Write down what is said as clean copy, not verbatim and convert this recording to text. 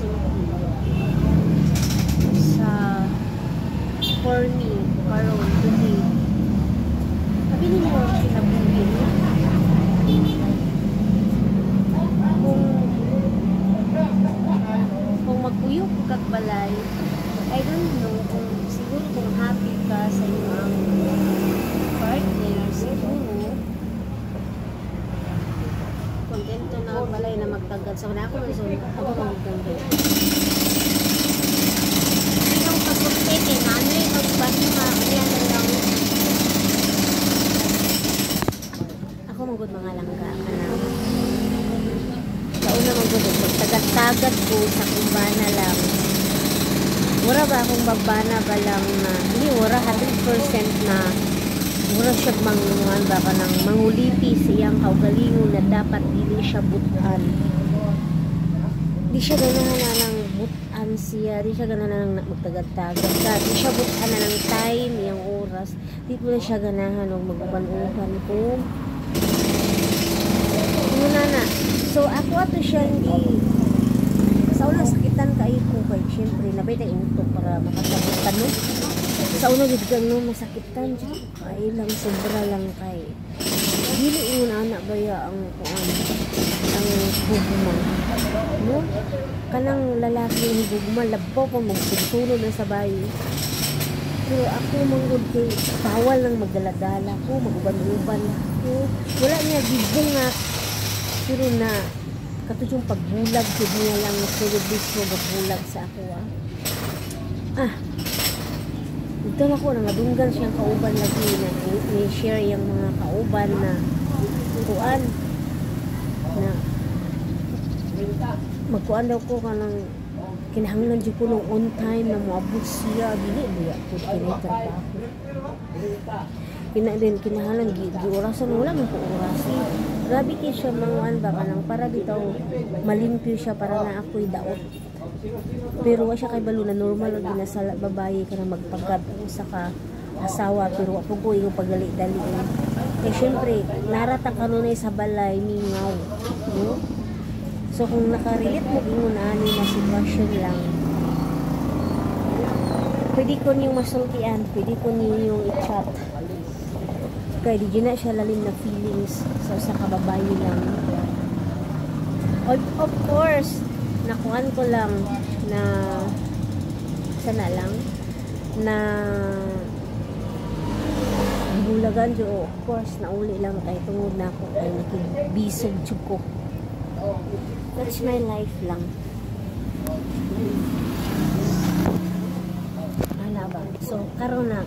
masulti sa for me karon today. Sabi mo kinabuhi kung magkuyog kag balay, I don't know kung siguro kung happy ka sa iyong partner, siguro kontento na balay na magtagad. So na ako magtagad. Yung pagkukete, nanay, magbahima, yan na lang. Ako magod mga langga ka na. Kauna magod, magtagad-tagad ko sa kumbana lang. Mura ba akong bagbana ba lang na, hindi mura 100% na mura siya mangunuan ba ka ng mangulipi siyang kaugalingon na dapat dili siya butan. Di siya ganahan na ng butan siya, di siya ganahan na magtagad-tagad ka, di siya butan na ng time, yung oras, di po na siya ganahan o mag-uban-uban ko. Muna na. So, ako ato siya hindi sa una sakitan kayo ko kay siyempre nabay tayo utok para makasabot ka no. Sa una biglang no masakitan siya kay lang sobra lang kay dili ingon anak baya ang kuan ang hugma no kanang lalaki ni hugma labaw pa magsusulo na sa bayi. Pero ako manggod kay bawal nang magdala-dala ko maguban-uban ko wala niya gibungak pero na kato yung pagbulag ko niya lang service mo magbulag sa ako ito na ko na madunggan siyang kauban lagi na may share yung mga kauban na kuan na magkuan daw ko kanang kinahanglan dyan ko nung on time na moabot siya dili buya ko kinitrabaho kinahanglan gi-orasan wala man ko orasin grabe kayo siya manguan ba kanang para bitaw malimpyo siya para na ako'y daot pero wa siya kay balo na normal og ginasala babae ka na magpagad sa ka asawa pero wa po ko yung pagdali-dali eh syempre narata kanunay sa balay mingaw no? So kung nakarelate mo ingon ani na sitwasyon lang pwede ko niyong masultian pwede ko niyong i-chat kaya di na siya lalim na feelings sa kababae lang. Of course, nakuhan ko lang na sana lang na bulagan jo of course nauli lang kay tungod na ako kay nakibisog jud ko. That's my life lang. Ana ba? So karon na